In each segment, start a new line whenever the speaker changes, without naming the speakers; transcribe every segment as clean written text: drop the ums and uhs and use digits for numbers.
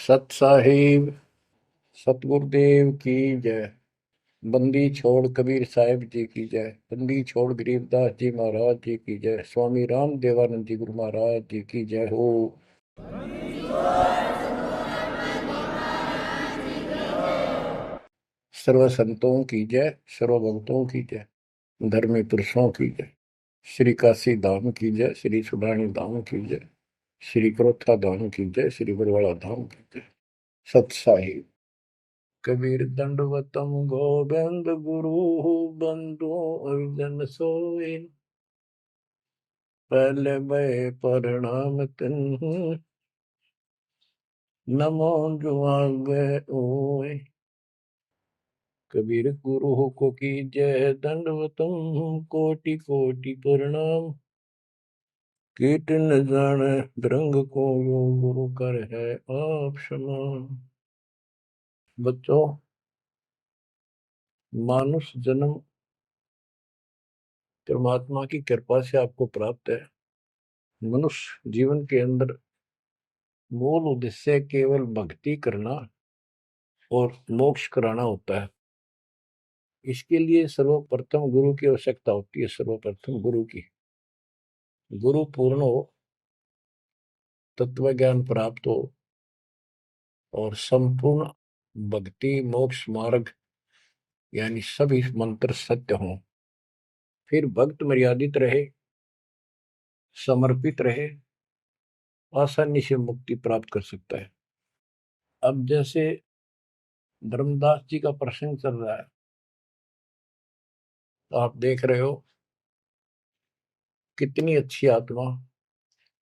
सत साहिब सतगुरुदेव की जय। बंदी छोड़ कबीर साहिब जी की जय। बंदी छोड़ गरीबदास जी महाराज जी की जय। स्वामी राम देवानंद जी गुरु महाराज जी की जय हो। सर्व संतों की जय, सर्व भक्तों की जय, धर्मी पुरुषों की जय। श्री काशी धाम की जय, श्री सुडानी धाम की जय, श्री क्रोथा धाम की जय, श्री बरवाड़ा धाम की जय। सत साहिब कबीर दंडवतम गोविंद गुरु बंधु अर्जन सोई। पहले भय प्रणाम तिन नमो जुआगे ओय। कबीर गुरु को की जय, दंडवतम कोटि कोटि प्रणाम। कीट न जाने रंग को यो गुरु कर है आप समान। बच्चों, मानुष जन्म परमात्मा की कृपा से आपको प्राप्त है। मनुष्य जीवन के अंदर मूल उद्देश्य केवल भक्ति करना और मोक्ष कराना होता है। इसके लिए सर्वप्रथम गुरु की आवश्यकता होती है। सर्वप्रथम गुरु की, गुरु पूर्ण हो, तत्व ज्ञान प्राप्त हो और संपूर्ण भक्ति मोक्ष मार्ग यानी सभी मंत्र सत्य हों, फिर भक्त मर्यादित रहे, समर्पित रहे, आसानी से मुक्ति प्राप्त कर सकता है। अब जैसे धर्मदास जी का प्रसंग चल रहा है, तो आप देख रहे हो कितनी अच्छी आत्मा,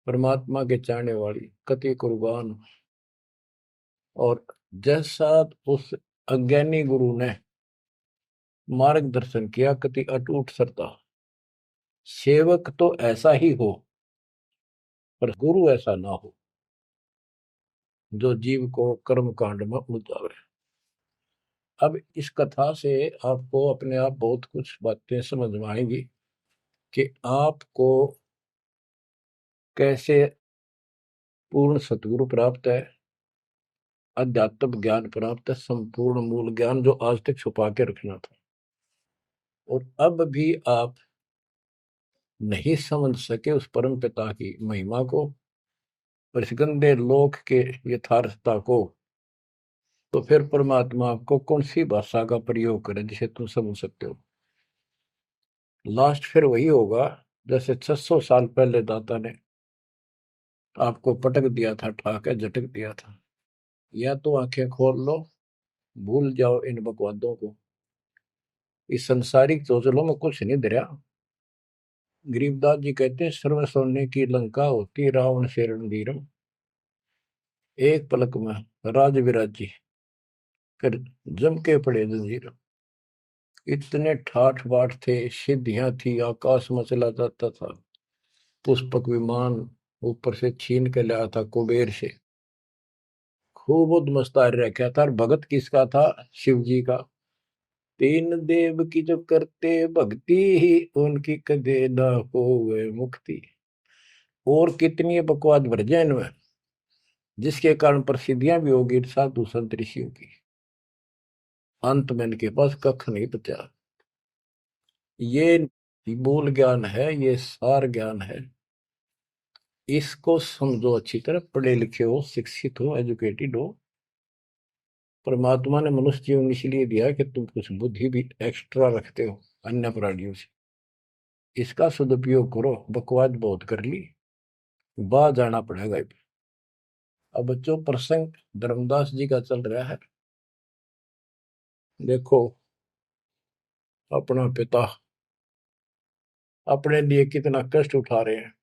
परमात्मा के चाहने वाली, कति कुर्बान। और जैसा उस अज्ञानी गुरु ने मार्गदर्शन किया, कति अटूट श्रद्धा। सेवक तो ऐसा ही हो, पर गुरु ऐसा ना हो जो जीव को कर्म कांड में उलझावे। अब इस कथा से आपको अपने आप बहुत कुछ बातें समझ में आएंगी कि आपको कैसे पूर्ण सतगुरु प्राप्त है, अध्यात्म ज्ञान प्राप्त है, संपूर्ण मूल ज्ञान जो आज तक छुपा के रखना था। और अब भी आप नहीं समझ सके उस परम पिता की महिमा को और इस गंदे लोक के यथार्थता को, तो फिर परमात्मा आपको कौन सी भाषा का प्रयोग करे जिसे तुम समझ सकते हो। लास्ट फिर वही होगा जैसे 600 साल पहले दाता ने आपको पटक दिया था, ठाके झटक दिया था। या तो आंखें खोल लो, भूल जाओ इन बकवादों को। इस संसारिक चोचलों में कुछ नहीं धरा। गरीबदास जी कहते हैं, सर्व सोने की लंका होती रावण से रणधीरम। एक पलक में राज विराजी फिर जम के पड़े जंजीर। इतने ठाठ बाट थे, सिद्धियां थी, आकाश में चला जाता था, पुष्पक विमान ऊपर से छीन के लाया था कुबेर से। खूब उद्मस्तार रखा था। और भगत किसका था? शिव जी का। तीन देव की जो करते भक्ति ही उनकी कदे न होवे मुक्ति। और कितनी बकवाद भर जाए इनमें, जिसके कारण प्रसिद्धियां भी होगी साधु संत ऋषियों की। अंत में इनके पास कख नहीं बचा। ये मूल ज्ञान है, ये सार ज्ञान है। इसको समझो अच्छी तरह, पढ़े लिखे हो, शिक्षित हो, एजुकेटेड हो। परमात्मा ने मनुष्य जीवन इसलिए दिया कि तुम कुछ बुद्धि भी एक्स्ट्रा रखते हो अन्य प्राणियों से। इसका सदुपयोग करो। बकवाद बहुत कर ली, बाहर जाना पड़ेगा। अब बच्चों, प्रसंग धर्मदास जी का चल रहा है। देखो, अपना पिता अपने लिए कितना कष्ट उठा रहे हैं।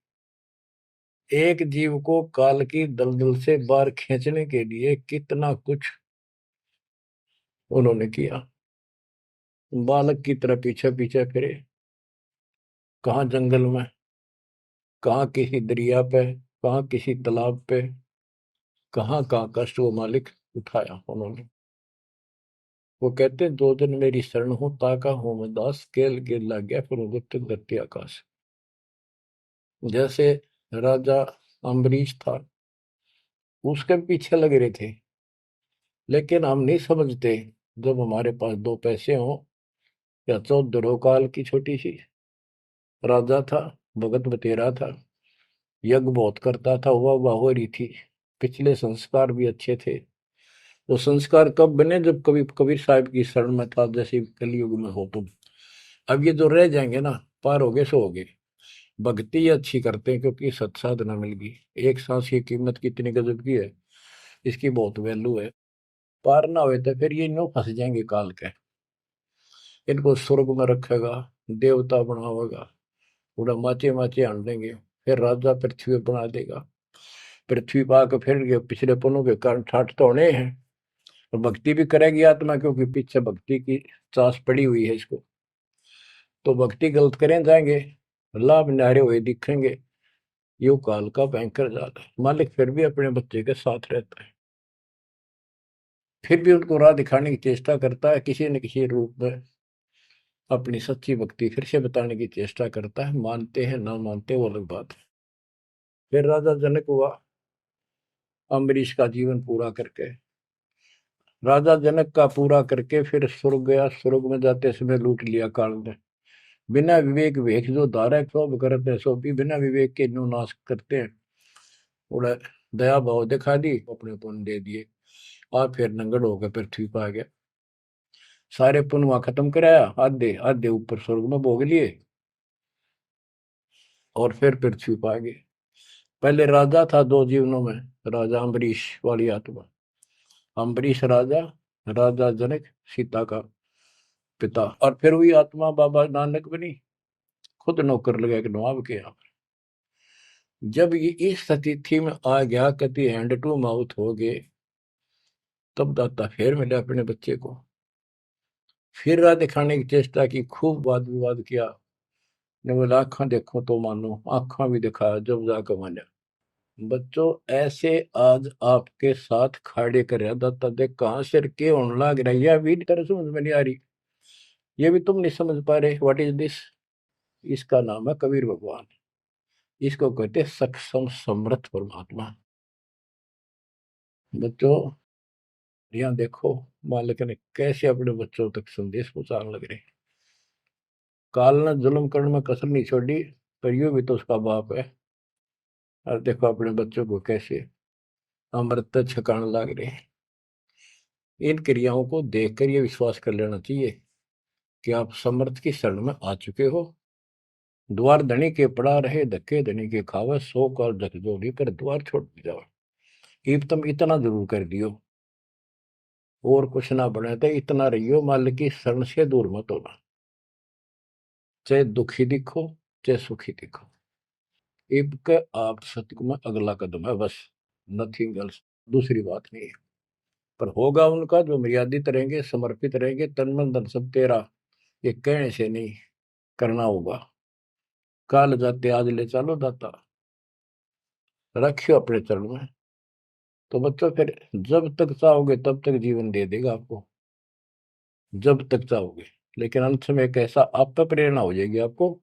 एक जीव को काल की दलदल से बाहर खींचने के लिए कितना कुछ उन्होंने किया। बालक की तरह पीछे पीछे फिरे, कहाँ जंगल में, कहाँ किसी दरिया पे, कहाँ किसी तालाब पे, कहाँ कहाँ कष्ट वो मालिक उठाया उन्होंने। वो कहते, दो दिन मेरी शरण हो, ताका हूं मैं दास, केल गिर लग गया फिर उगत धरती आकाश। जैसे राजा अम्बरीश था, उसके पीछे लगे रहे थे, लेकिन हम नहीं समझते, जब हमारे पास दो पैसे हों या 14 काल की छोटी सी राजा था, भगत बतेरा था, यज्ञ बहुत करता था, वाह हो रही थी, पिछले संस्कार भी अच्छे थे। वो संस्कार कब बने? जब कभी कबीर साहब की शरण में था, जैसे कलयुग में हो तुम। अब ये जो रह जाएंगे ना, पार हो गए सो हो गए। भक्ति ये अच्छी करते हैं क्योंकि सत्साधना मिल गई। एक सांस की कीमत कितनी गजब की है, इसकी बहुत वैल्यू है। पार ना हुए तो फिर ये नो फंस जाएंगे काल के। इनको स्वर्ग में रखेगा, देवता बनावेगा, पूरा माचे माचे आन देंगे, फिर राजा पृथ्वी पर बना देगा। पृथ्वी पा के फिर ये पिछले पुण्यों के कारण ठाट तो होने हैं। और भक्ति भी करेगी आत्मा, क्योंकि पीछे भक्ति की चास पड़ी हुई है इसको। तो भक्ति गलत करें जाएंगे, लाभ न्यारे हुए दिखेंगे। यो काल का भयंकर जाल है। मालिक फिर भी अपने बच्चे के साथ रहता है, फिर भी उनको राह दिखाने की चेष्टा करता है, किसी न किसी रूप में अपनी सच्ची भक्ति फिर से बताने की चेष्टा करता है। मानते हैं ना मानते वो अलग बात है। फिर राजा जनक हुआ अम्बरीश का जीवन पूरा करके। राजा जनक का पूरा करके फिर स्वर्ग गया। स्वर्ग में जाते समय लूट लिया काल ने। बिना विवेक वेख जो धारा क्षोभ करते सो भी बिना विवेक के नो नाश करते हैं। उड़ा दया भाव दिखा दी, अपने पुण्य दे दिए, और फिर नंगड़ होकर पृथ्वी पर आ गया। सारे पुण्य वहां खत्म कराया, आधे आधे ऊपर स्वर्ग में भोग लिए, और फिर पृथ्वी पर आ गए। पहले राजा था दो जीवनों में, राजा अम्बरीश वाली आत्मा। अम्बरीश राजा, राजा जनक सीता का पिता। और फिर हुई आत्मा बाबा नानक बनी, खुद नौकर लगा के नवाब के यहाँ। जब ये इस स्थिति में आ गया, कति हैंड टू माउथ हो गए, तब दाता फिर मिले अपने बच्चे को। फिर राह दिखाने की चेष्टा की, खूब वाद विवाद किया। ने बोला आंखा देखो तो मानो, आंखा भी दिखाया, जब जाकर माना। बच्चों ऐसे आज आपके साथ खड़े कर दाता देख कहां सिर के होने लग रहा है, यह भी तरह समझ में नहीं आ रही, ये भी तुम नहीं समझ पा रहे। What is this? इसका नाम है कबीर भगवान। इसको कहते हैं सक्षम समर्थ परमात्मा। बच्चों यहाँ देखो, मालिक ने कैसे अपने बच्चों तक संदेश पहुंचाने लग रहे। काल ने जुल्म करने में कसर नहीं छोड़ी, पर यूं भी तो उसका बाप है। और देखो अपने बच्चों को कैसे अमृत छकाने लग रहे। इन क्रियाओं को देखकर ये विश्वास कर लेना चाहिए कि आप समर्थ की शरण में आ चुके हो। द्वार धनी के पड़ा रहे, धक्के धनी के खावे, 100 काल झकझोरी कर द्वार छोड़ जाओ। इब तुम इतना जरूर कर दियो, और कुछ ना बने तो इतना रहियो, मालिक की शरण से दूर मत होना। चाहे दुखी दिखो, चाहे सुखी दिखो, इब के आप सत्य में अगला कदम है बस, नथिंग एल्स। दूसरी बात नहीं है। पर होगा उनका जो मर्यादित रहेंगे, समर्पित रहेंगे, तन मन धन सब तेरा, ये कहने से नहीं, करना होगा। काल जाते आज ले चलो दाता, रखियो अपने चरण में। तो बच्चों फिर जब तक चाहोगे तब तक जीवन दे देगा आपको, जब तक चाहोगे। लेकिन अंत में एक ऐसा आप पर प्रेरणा हो जाएगी आपको,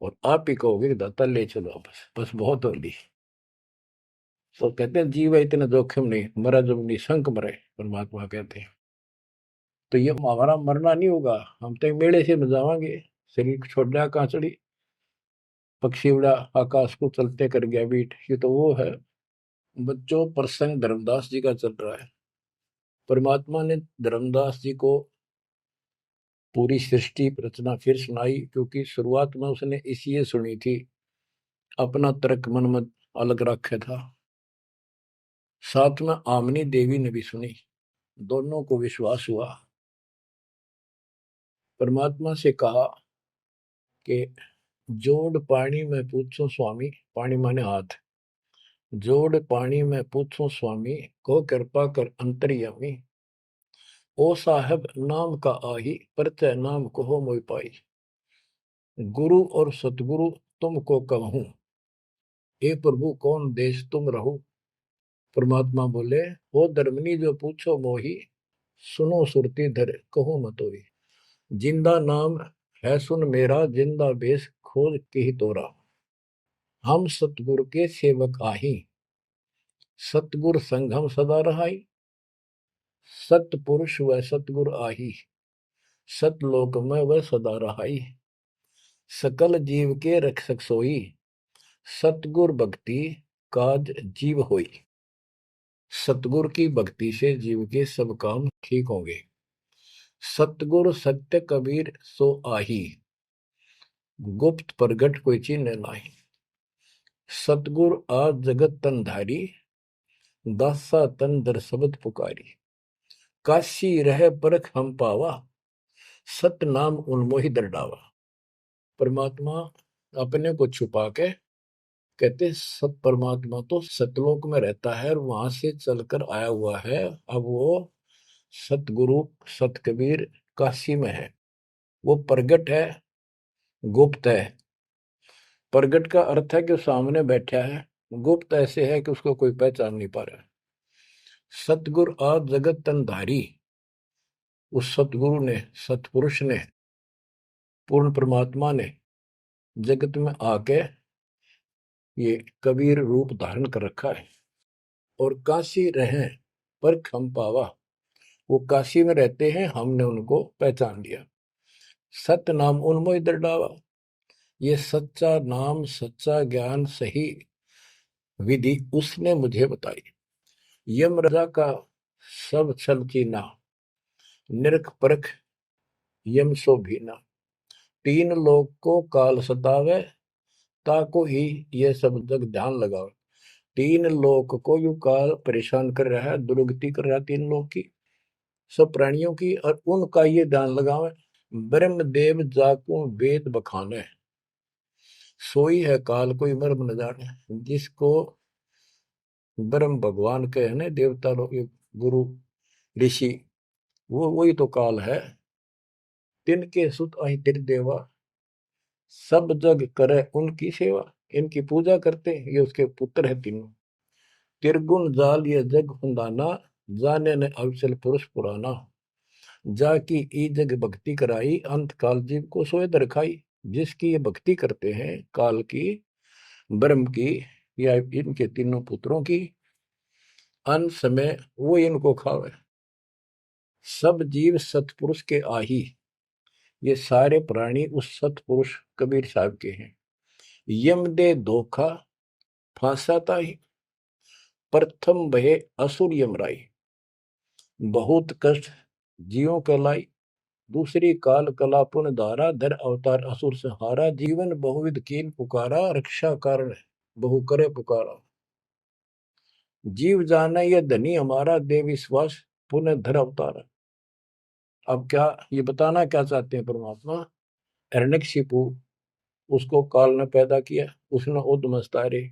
और आप ही कहोगे कि दाता ले चलो, बस बस बहुत होगी। तो कहते हैं जीव है इतना जोखिम नहीं, मरा जब निशंक मरे, परमात्मा कहते हैं। तो ये हमारा मरना नहीं होगा, हम तो मेले से बजावांगे। शरीर छोड़ दिया कांचड़ी, पक्षी उड़ा आकाश को चलते कर गया बीट, ये तो वो है। बच्चों प्रसंग धर्मदास जी का चल रहा है। परमात्मा ने धर्मदास जी को पूरी सृष्टि रचना फिर सुनाई, क्योंकि शुरुआत में उसने इसलिए सुनी थी, अपना तर्क मन में अलग रखा था। साथ में आमनी देवी ने भी सुनी, दोनों को विश्वास हुआ। परमात्मा से कहा कि जोड़ पानी में पूछो स्वामी, पानी माने हाथ, जोड़ पानी में पूछो स्वामी, को कृपा कर अंतर्यामी। ओ साहब नाम का आही, परचय नाम कहो मोय पाई। गुरु और सतगुरु तुमको कहूं, हे प्रभु कौन देश तुम रहो। परमात्मा बोले, ओ धर्मनी जो पूछो मोही, सुनो सुरती धर कहो मतोई। जिंदा नाम है सुन मेरा, जिंदा बेस खोज के ही तोरा। हम सतगुरु के सेवक आही, सतगुर संग हम सदा रहाई। सतपुरुष व सतगुर आही, सतलोक में वह सदा रहाई। सकल जीव के रक्षक सोई, सतगुर भक्ति काज जीव होई। सतगुर की भक्ति से जीव के सब काम ठीक होंगे। सतगुर सत्य कबीर सो आही, गुप्त प्रगट कोई चिन्ह नाही। सतगुर आज जगत तन धारी, दासा तन दर शब्द पुकारी। काशी रह परख हम पावा, सत नाम उन्मोहि दर डावा। परमात्मा अपने को छुपा के कहते सब परमात्मा तो सतलोक में रहता है और वहां से चलकर आया हुआ है। अब वो सतगुरु सत कबीर काशी में है। वो प्रगट है, गुप्त है। प्रगट का अर्थ है कि सामने बैठा है, गुप्त ऐसे है कि उसको कोई पहचान नहीं पा रहा। सतगुरु आज जगत तन धारी, उस सतगुरु ने, सतपुरुष ने, पूर्ण परमात्मा ने जगत में आके ये कबीर रूप धारण कर रखा है। और काशी रहे पर खम पावा, वो काशी में रहते हैं, हमने उनको पहचान लिया। सत नाम उन्मोहि दर डावा, ये सच्चा नाम, सच्चा ज्ञान, सही विधि उसने मुझे बताई। यम राजा का सब छल चीना, निरख परख यम सो भीना। तीन लोग को काल सतावे, ताको ही ये सब जग ध्यान लगाओ। तीन लोग को यू काल परेशान कर रहा है, दुर्गति कर रहा है तीन लोग की, सब प्राणियों की, और उनका ये ध्यान लगावे। ब्रह्मदेव जाको वेद बखाने, सोई है काल कोई मर्म न जाने। जिसको ब्रह्म भगवान के है ना, देवता लोग, गुरु ऋषि, वो वही तो काल है। तिनके सुत अहि तिर देवा, सब जग करे उनकी सेवा। इनकी पूजा करते, ये उसके पुत्र है तीनों। तिरगुण जाल ये जग फंदाना, जाने ने अवसल पुरुष पुराना। जाकी ई जग भक्ति कराई, अंत काल जीव को सोए दरखाई। जिसकी ये भक्ति करते हैं, काल की, ब्रह्म की, या इनके तीनों पुत्रों की, अंत समय वो इनको खावे। सब जीव सतपुरुष के आही, ये सारे प्राणी उस सतपुरुष कबीर साहब के हैं। यम दे धोखा फांसाता ही, प्रथम भय असुर यमराई। बहुत कष्ट जीवों के लाई, दूसरी काल कला पुन धारा। धर अवतार असुर संहारा, जीवन बहुविध कीन पुकारा। रक्षा कारण बहु करे पुकारा। जीव जाना ये धनी हमारा, दे विश्वास पुनः धर अवतारा। अब क्या ये बताना क्या चाहते हैं परमात्मा? हिरण्यकशिपु, उसको काल ने पैदा किया, उसने उद्मस्तारे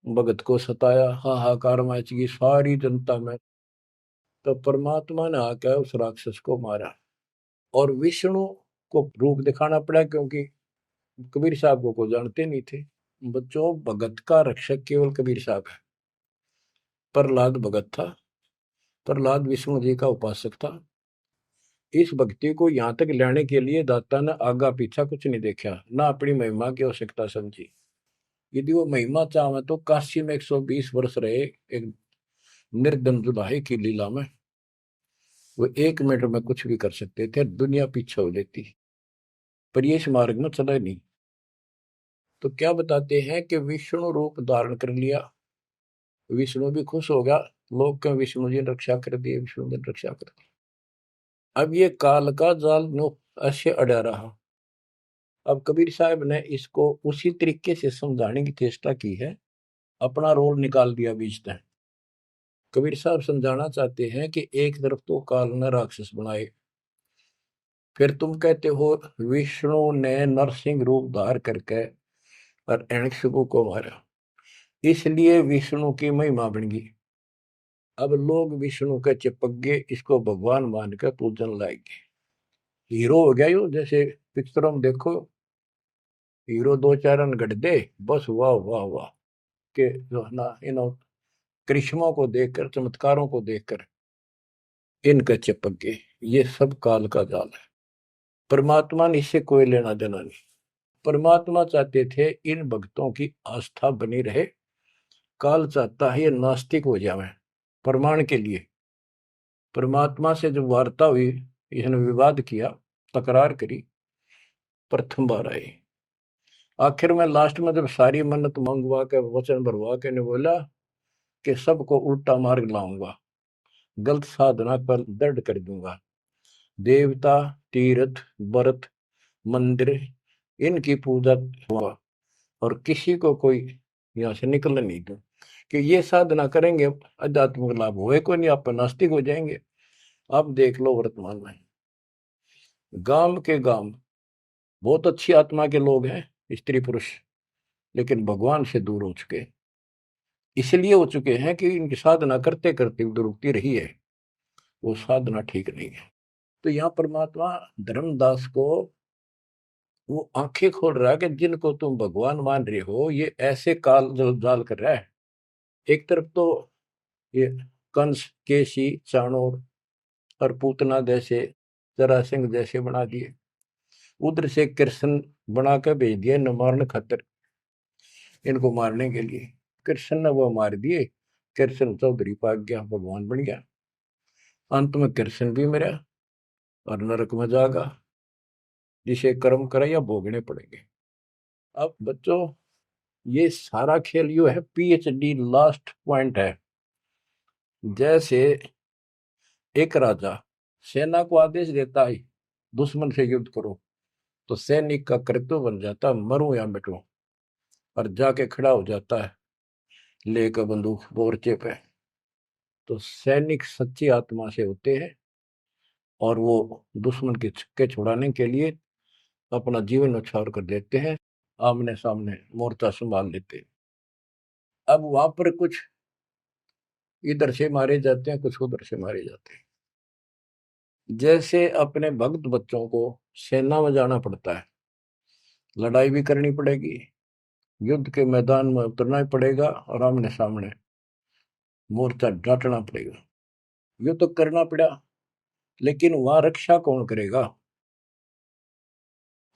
भगत को सताया, हाहाकार मच गई सारी जनता में। तो परमात्मा ने आकर उस राक्षस को मारा, और विष्णु को रूप दिखाना पड़ा, क्योंकि कबीर साहब को जानते नहीं थे। बच्चों, भगत का रक्षक केवल कबीर साहब है। प्रहलाद भगत था, प्रहलाद विष्णु जी का उपासक था। इस भक्ति को यहाँ तक लाने के लिए दाता ने आगा पीछा कुछ नहीं देखा, ना अपनी महिमा की आवश्यकता समझी। यदि वो महिमा चाहे तो काशी में 120 वर्ष रहे एक निर्धन जुलाहे की लीला में, वो 1 मिनट में कुछ भी कर सकते थे, दुनिया पीछे हो जाती, पर ये इस मार्ग में चला नहीं। तो क्या बताते हैं कि विष्णु रूप धारण कर लिया, विष्णु भी खुश हो गया, लोग क्यों विष्णु जी ने रक्षा कर दी, विष्णु जी ने रक्षा कर दी। अब ये काल का जाल नो ऐसे अड़ा रहा। अब कबीर साहब ने इसको उसी तरीके से समझाने की चेष्टा की है, अपना रोल निकाल दिया बीच में। कबीर साहब समझाना चाहते हैं कि एक तरफ तो काल ने राक्षस बनाए, फिर तुम कहते हो विष्णु ने नरसिंह रूप धार करके और हिरण्यकशिपु को मारा, इसलिए विष्णु की महिमा बन गई। अब लोग विष्णु के चिपक गए, इसको भगवान मान कर पूजन लाएंगे। हीरो हो गया यो, जैसे पिक्चरों में देखो, हीरो 2-4 रन गढ़ दे, बस वाह वाह वाह के जो है ना, इन करिश्मों को देखकर, चमत्कारों को देखकर इनका चिपक गए। ये सब काल का जाल है, परमात्मा ने इससे कोई लेना देना नहीं। परमात्मा चाहते थे इन भक्तों की आस्था बनी रहे, काल चाहता है ये नास्तिक हो जाए प्रमाण के लिए। परमात्मा से जब वार्ता हुई, इसने विवाद किया, तकरार करी, प्रथम बार आई। आखिर में लास्ट में जब सारी मन्नत मंगवा के वचन भरवा के ने बोला कि सबको उल्टा मार्ग लाऊंगा, गलत साधना पर दृढ़ कर दूंगा, देवता, तीर्थ, व्रत, मंदिर, इनकी पूजा हुआ और किसी को कोई यहाँ से निकलने नहीं दूं, कि ये साधना करेंगे आध्यात्मिक लाभ होए को नहीं, आप नास्तिक हो जाएंगे। आप देख लो वर्तमान में गांव के गांव बहुत अच्छी आत्मा के लोग हैं, स्त्री पुरुष, लेकिन भगवान से दूर हो चुके, इसलिए हो चुके हैं कि इनकी साधना करते करते दुरुक्ति रही है, वो साधना ठीक नहीं है। तो यहाँ परमात्मा धर्मदास को वो आंखें खोल रहा है कि जिनको तुम भगवान मान रहे हो ये ऐसे काल जल कर रहा है। एक तरफ तो ये कंस, केसी, चाणोर और पूतना जैसे, जरासिंह जैसे बना दिए, उधर से कृष्ण बना कर भेज दिया न मारने खातर, इनको मारने के लिए। कृष्ण ने वो मार दिए, कृष्ण चौधरी पाक गया, भगवान बन गया। अंत में कृष्ण भी मरा और नरक में जागा, जिसे कर्म करे या भोगने पड़ेंगे। अब बच्चों ये सारा खेल यो है, पीएचडी लास्ट पॉइंट है। जैसे एक राजा सेना को आदेश देता है दुश्मन से युद्ध करो, तो सैनिक का कर्तव्य बन जाता मरूं या मिटूं, और जाके खड़ा हो जाता है लेकर बंदूक मोर्चे पे। तो सैनिक सच्ची आत्मा से होते हैं और वो दुश्मन के छक्के छुड़ाने के लिए अपना जीवन न्यौछावर कर देते हैं, आमने सामने मोर्चा संभाल लेते हैं। अब वहां पर कुछ इधर से मारे जाते हैं, कुछ उधर से मारे जाते हैं। जैसे अपने भक्त बच्चों को सेना में जाना पड़ता है, लड़ाई भी करनी पड़ेगी, युद्ध के मैदान में उतरना ही पड़ेगा और आमने सामने मोर्चा डांटना पड़ेगा। युद्ध तो करना पड़ा, लेकिन वहां रक्षा कौन करेगा?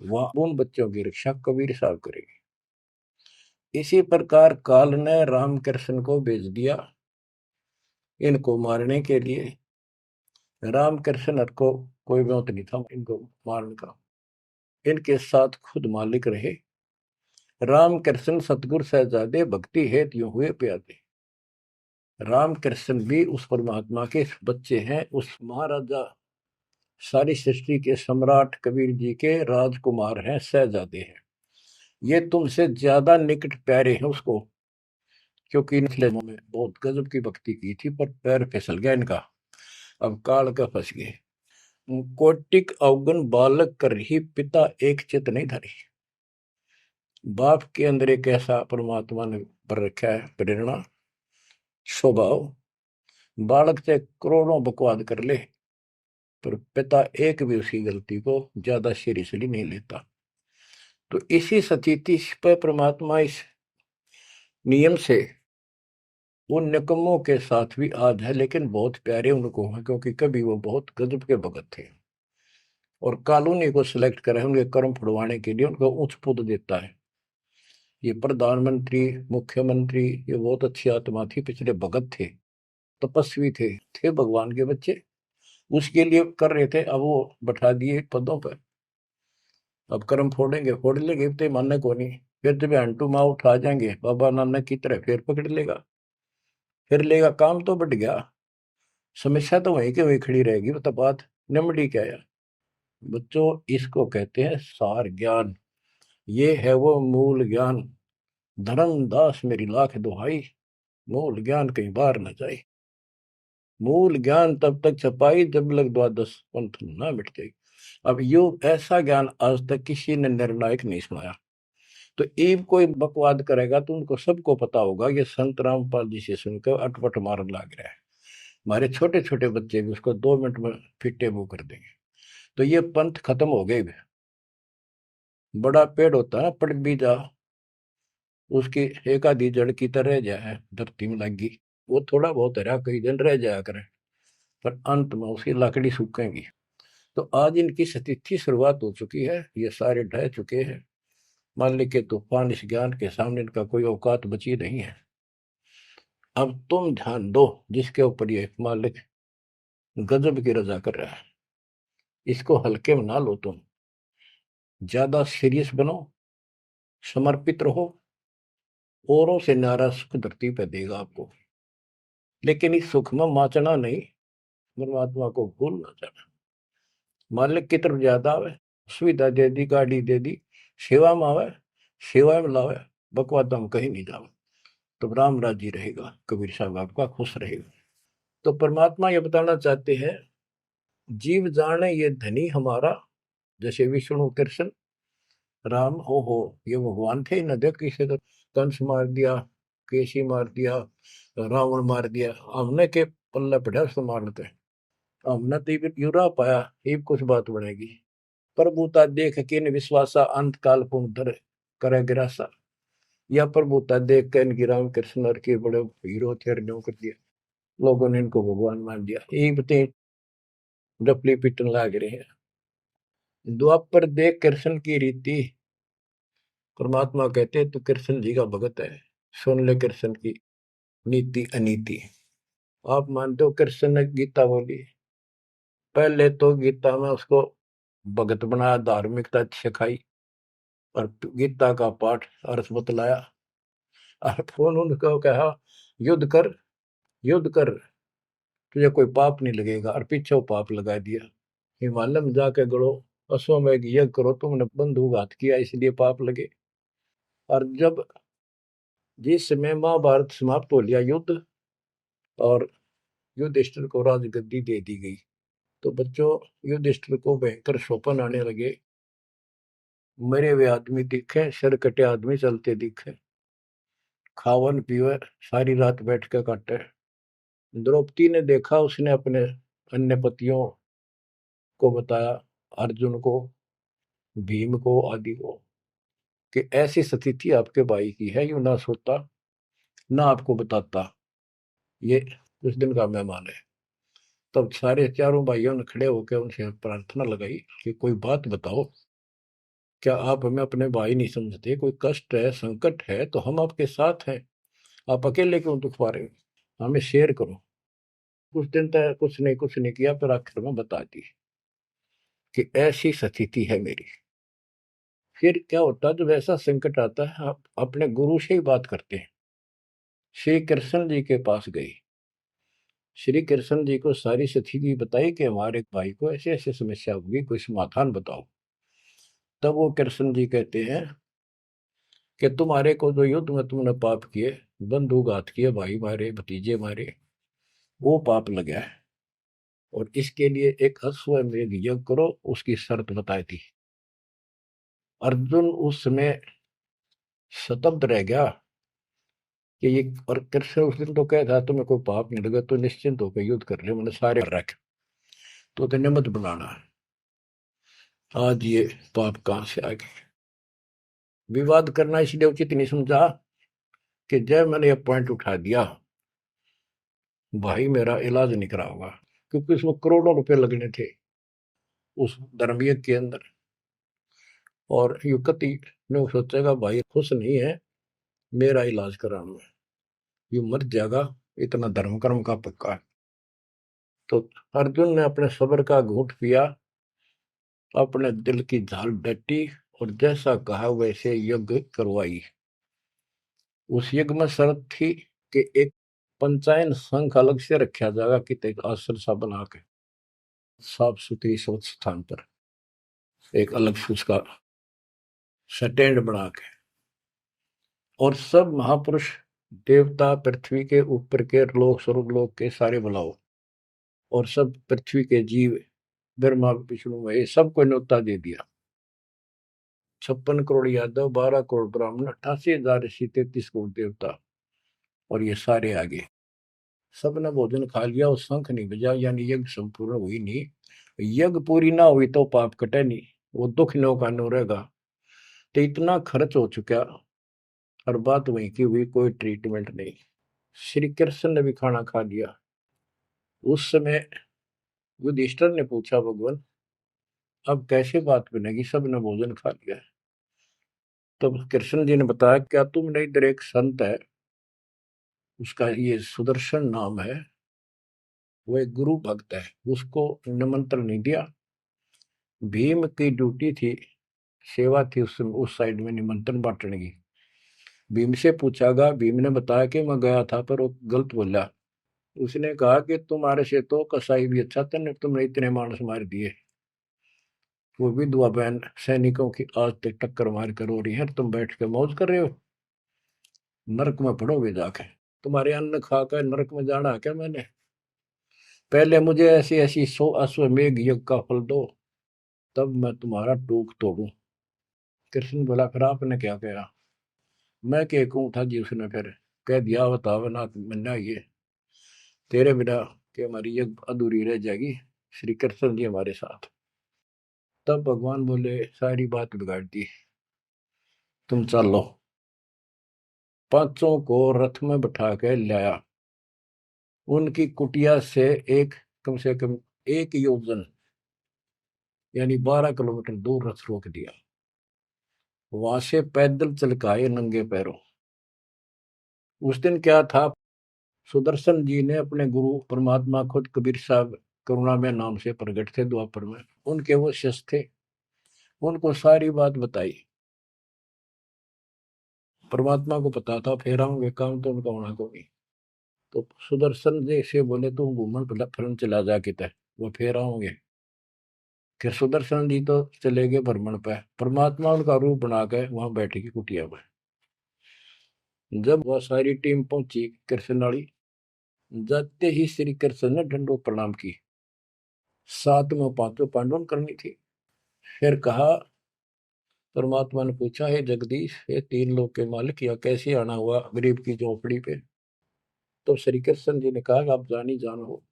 वहां उन बच्चों की रक्षा कबीर साहब करेगी। इसी प्रकार काल ने रामकृष्ण को भेज दिया इनको मारने के लिए। रामकृष्ण को कोई मौत नहीं था इनको मारने का, इनके साथ खुद मालिक रहे। रामकृष्ण सतगुरु सहजादे भक्ति हेत यूं हुए प्यादे। रामकृष्ण भी उस परमात्मा के बच्चे हैं, उस महाराजा सारी सृष्टि के सम्राट कबीर जी के राजकुमार हैं, सहजादे हैं। ये तुमसे ज्यादा निकट प्यारे हैं उसको, क्योंकि इनके में बहुत गजब की भक्ति की थी, पर पैर फिसल गया इनका, अब काल का फंस गए। कोटिक अवगुण बालक कर ही पिता एक चित नहीं धरी। बाप के अंदर एक ऐसा परमात्मा ने पर रखा है प्रेरणा, स्वभाव, बालक से करोड़ों बकवाद कर ले पर पिता एक भी उसकी गलती को ज्यादा सीरियसली नहीं लेता। तो इसी स्थिति पर परमात्मा इस नियम से उन निकम्मों के साथ भी आज है, लेकिन बहुत प्यारे उनको हैं, क्योंकि कभी वो बहुत गजब के भगत थे और कॉलोनी को सिलेक्ट करा है उनके कर्म फुड़वाने के लिए, उनको उच्च पद देता है। ये प्रधानमंत्री, मुख्यमंत्री, ये बहुत अच्छी आत्मा थी, पिछले भगत थे, तपस्वी थे भगवान के बच्चे, उसके लिए कर रहे थे। अब वो बैठा दिए पदों पर, अब कर्म फोड़ लेंगे तो मानने को नहीं, फिर जब हंटू माँ उठा जाएंगे बाबा नानक की तरह, फिर पकड़ लेगा, फिर लेगा। काम तो बढ़ गया, समस्या तो वहीं के वहीं खड़ी रहेगी। मतलब बात निमड़ी क्या है बच्चों, इसको कहते हैं सार ज्ञान। ये है वो मूल ज्ञान। धर्मदास मेरी लाख दुहाई, मूल ज्ञान कहीं बाहर न जाए। मूल ज्ञान तब तक छपाई जब लग द्वादश पंथ ना मिट जाए। अब यो ऐसा ज्ञान आज तक किसी ने निर्णायक नहीं सुनाया। तो एक कोई बकवाद करेगा तो उनको सबको पता होगा ये संत रामपाल जी से सुनकर अटपट मारन लग रहा है। हमारे छोटे छोटे बच्चे भी उसको 2 मिनट में फिट्टे मुंह कर देंगे। तो ये पंथ खत्म हो गए। बड़ा पेड़ होता है ना, पड़ भी जा, उसकी एक आधी जड़ की तरह जाए धरती में लगी, वो थोड़ा बहुत हरा कई दिन रह जाया करे, पर अंत में उसकी लकड़ी सूखेगी। तो आज इनकी स्थिति शुरुआत हो चुकी है, ये सारे ढह चुके हैं। मालिक के तूफान इस ज्ञान के सामने इनका कोई औकात बची नहीं है। अब तुम ध्यान दो जिसके ऊपर ये मालिक गजब की रजा कर रहा है। इसको हल्के में ना लो, तुम ज्यादा सीरियस बनो, समर्पित रहो। औरों से नारा सुख धरती पे देगा आपको, लेकिन इस सुख में माचना नहीं, परमात्मा को भूल ना जाना। मालिक की तरफ ज्यादा आवे, सुविधा दे दी, गाड़ी दे दी, सेवा में आवे, सेवा में लावे, बकवादा में कहीं नहीं जावे, तो राम राजी रहेगा, कबीर साहब आपका खुश रहेगा। तो परमात्मा ये बताना चाहते हैं, जीव जाने ये धनी हमारा, जैसे विष्णु कृष्ण राम हो, ये भगवान थे न, देख किसी को कंस मार दिया, केसी मार दिया, रावण मार दिया, हमने के पल्ले पड़ा उसको मारते, हमने तो ये युरा पाया, ये कुछ बात बनेगी। प्रभुता देख के न विश्वासा, अंत काल पुन धर करे गिरासा। या प्रभुता देख के इनकी राम कृष्ण और के बड़े हीरो थे, न्यों कर दिया, लोगों ने इनको भगवान मान दिया। ये बते डपली पिटन लाग रहे हैं। द्वापर देख कृष्ण की रीति, परमात्मा कहते तो कृष्ण जी का भगत है, सुन ले कृष्ण की नीति अनीति। आप मानते हो कृष्ण ने गीता बोली, पहले तो गीता में उसको भगत बनाया, धार्मिकता सिखाई, और गीता का पाठ अर्थ बतलाया, और फोन उनको कहा युद्ध कर, युद्ध कर, तुझे कोई पाप नहीं लगेगा, और पीछे वो पाप लगा दिया। हिमालय में जाके गड़ो, अश्वमेघ यज्ञ करो, तुमने बंधुघात किया इसलिए पाप लगे। और जब जिस समय महाभारत समाप्त हो लिया युद्ध, और युधिष्ठिर को राजगद्दी दे दी गई, तो बच्चों युधिष्ठिर को भयंकर शोपन आने लगे, मरे हुए आदमी दिखे, सिर कटे आदमी चलते दिखे, खावन पीवे सारी रात बैठ के काटे। द्रौपदी ने देखा, उसने अपने अन्य पतियों को बताया, अर्जुन को, भीम को, आदि को, कि ऐसी स्थिति आपके भाई की है, यू ना सोता ना आपको बताता, ये उस दिन का मेहमान है। तब सारे चारों भाइयों ने खड़े होकर उनसे प्रार्थना लगाई कि कोई बात बताओ, क्या आप हमें अपने भाई नहीं समझते? कोई कष्ट है, संकट है तो हम आपके साथ हैं, आप अकेले क्यों दुख पा रहे हो? हमें शेयर करो। कुछ दिन तक कुछ नहीं किया, फिर आखिर में बता दी कि ऐसी स्थिति है मेरी। फिर क्या होता है, जब ऐसा संकट आता है, आप अपने गुरु से ही बात करते हैं। श्री कृष्ण जी के पास गई, श्री कृष्ण जी को सारी स्थिति बताई कि हमारे भाई को ऐसे ऐसे समस्या होगी, कोई समाधान बताओ। तब वो कृष्ण जी कहते हैं कि तुम्हारे को जो युद्ध में तुमने पाप किए, बंधुघात किए, भाई मारे, भतीजे मारे, वो पाप लगा है, और इसके लिए एक अश्वमेध यज्ञ करो, उसकी शर्त बताई थी। अर्जुन उस समय स्तब्ध रह गया कि ये, और कृष्ण उस दिन तो कह था तुम्हें कोई पाप नहीं लगा तो निश्चिंत होकर युद्ध कर ले, मैंने सारे रख, तो तेने मत बनाना है। आज ये पाप कहां से आ गए? विवाद करना इसलिए उचित नहीं समझा कि जब मैंने ये पॉइंट उठा दिया, भाई मेरा इलाज नहीं करा होगा, क्योंकि उसमें करोड़ों रुपए लगने थे उस धर्मयज्ञ के अंदर। और युवती ने सोचेगा भाई खुश नहीं है, मेरा इलाज कराना है, ये मर जाएगा, इतना धर्म कर्म का पक्का है। तो अर्जुन ने अपने सब्र का घूंट पिया, अपने दिल की झाल डटी, और जैसा कहा वैसे यज्ञ करवाई। उस यज्ञ में शर्त थी कि एक पंचायन संघ अलग से रखा जाएगा, कि एक आश्रम सा बना के साफ सुथरी स्वच्छ स्थान पर एक अलग से उसका स्टैंड बना के, और सब महापुरुष, देवता, पृथ्वी के ऊपर के लोग, स्वर्ग लोग के सारे बुलाओ, और सब पृथ्वी के जीव, ब्रह्मा विष्णु महेश, सबको न्योता दे दिया। 56 करोड़ यादव, 12 करोड़ ब्राह्मण, 88,000 ऋषि, 33 करोड़ देवता, और ये सारे आगे। सबने भोजन खा लिया, और शंख नहीं बजा, यानी यज्ञ संपूर्ण हुई नहीं। यज्ञ पूरी ना हुई तो पाप कटे नहीं, वो दुख नो का नो रहेगा। तो इतना खर्च हो चुका, और बात वहीं की हुई, कोई ट्रीटमेंट नहीं। श्री कृष्ण ने भी खाना खा लिया। उस समय युधिष्ठिर ने पूछा, भगवान अब कैसे बात बनेगी, सबने भोजन खा लिया है। तब कृष्ण जी ने बताया, क्या तुमने इधर एक संत है, उसका ये सुदर्शन नाम है, वो एक गुरु भक्त है, उसको निमंत्रण नहीं दिया। भीम की ड्यूटी थी, सेवा थी उस साइड में निमंत्रण बांटने की। भीम से पूछागा, भीम ने बताया कि मैं गया था पर वो गलत बोला। उसने कहा कि तुम्हारे से तो कसाई भी अच्छा था, तुमने इतने मानस मार दिए। वो विधवा बहन सैनिकों की आज तक टक्कर मार कर हो रही है, तुम बैठ के मौज कर रहे हो। नरक में पड़ोगे जाके, तुम्हारे अन्न खाकर नरक में जाना है क्या मैंने? पहले मुझे ऐसी ऐसी 100 अश्वमेघ यज्ञ का फल दो, तब मैं तुम्हारा टूक तोड़ू। कृष्ण बोला, फिर आपने क्या कहा? मैं क्या कहूँ था जी, उसने फिर कह दिया, बताओ ना मन्ना, ये तेरे बिना कि हमारी यज्ञ अधूरी रह जाएगी, श्री कृष्ण जी हमारे साथ। तब भगवान बोले, सारी बात बिगाड़ दी, तुम चलो। पांचों को रथ में बैठा के लाया, उनकी कुटिया से एक, कम से कम 1 योजन यानी 12 किलोमीटर दूर रथ रोक दिया। वहां से पैदल चल के आए नंगे पैरों। उस दिन क्या था, सुदर्शन जी ने अपने गुरु परमात्मा खुद कबीर साहब करुणा में नाम से प्रकट थे द्वापर में, उनके वो शिष्य थे, उनको सारी बात बताई। परमात्मा को पता था फेर आऊंगे, काम तो उनका होना को नहीं। तो सुदर्शन जी से बोले, तुम घूमन फिरन चला जा किते, वो फेर आऊंगे। कि सुदर्शन जी तो चले गए भ्रमण पे, परमात्मा उनका रूप बना के वहां बैठे की कुटिया में। जब वह सारी टीम पहुंची कृष्ण वाली, जाते ही श्री कृष्ण ने दंडो प्रणाम की। साथ में पांचों पांडवों करनी थी। फिर कहा, परमात्मा ने पूछा, हे जगदीश, ये 3 लोक के मालिक, या कैसे आना हुआ गरीब की झोपड़ी पे? तो श्री कृष्ण जी ने कहा, आप जानी जानो,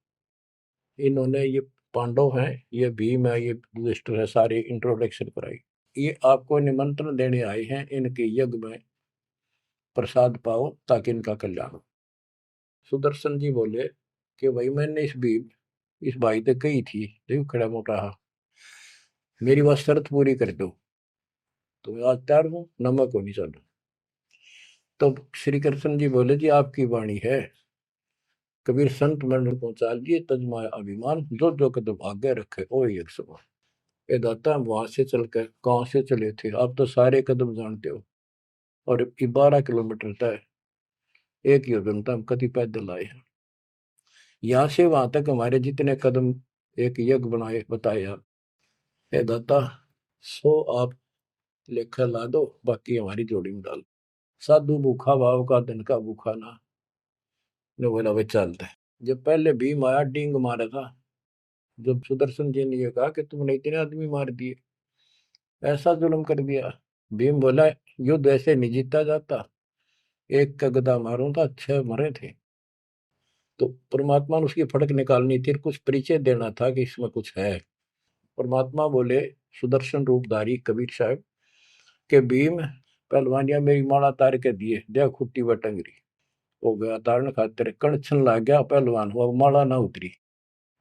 इन्होंने ये पांडव हैं, ये भीम है, ये युधिष्ठिर है, सारी इंट्रोडक्शन कराई। ये आपको निमंत्रण देने आए हैं, इनके यज्ञ में प्रसाद पाओ ताकि इनका कल्याण हो। सुदर्शन जी बोले कि भाई मैंने इस भाई तक कही थी, देखो खड़ा मोटा हा, मेरी बात शर्त पूरी कर दो तो मैं आज तैयार हूँ, नमक को नहीं चलो। तो श्री कृष्ण जी बोले, जी आपकी वाणी है, कबीर संत मंडल पहुंचा दिए तजमाया अभिमान, जो जो कदम आगे रखे ओ एक समान। ये दाता, हम वहां से चल कर कहाँ से चले थे, आप तो सारे कदम जानते हो, और 12 किलोमीटर तय, 1 योजन तक हम कभी पैदल आए हैं। यहाँ से वहां तक हमारे जितने कदम एक यज्ञ बनाए बताए आप। हे दाता, 100 आप लेखा ला दो, बाकी हमारी जोड़ी में डाल। साधु भूखा भाव का, धन का भूखा ना। ने बोला, वे चलते हैं। जब पहले भीम आया, डींग मारा था। जब सुदर्शन जी ने ये कहा कि तुमने इतने आदमी मार दिए, ऐसा जुल्म कर दिया, भीम बोला, युद्ध ऐसे नहीं जीता जाता, एक का गदा मारूं था 6 मरे थे। तो परमात्मा ने उसकी फटक निकालनी थी, कुछ परिचय देना था कि इसमें कुछ है। परमात्मा बोले, सुदर्शन रूपधारी कबीर साहब के भीम, पहलवानिया मेरी माला तार के दिए, देख खुट्टी व टंगरी। हो गया तारण खातिर, कणछन लाग गया पहलवान, वो माला ना उतरी,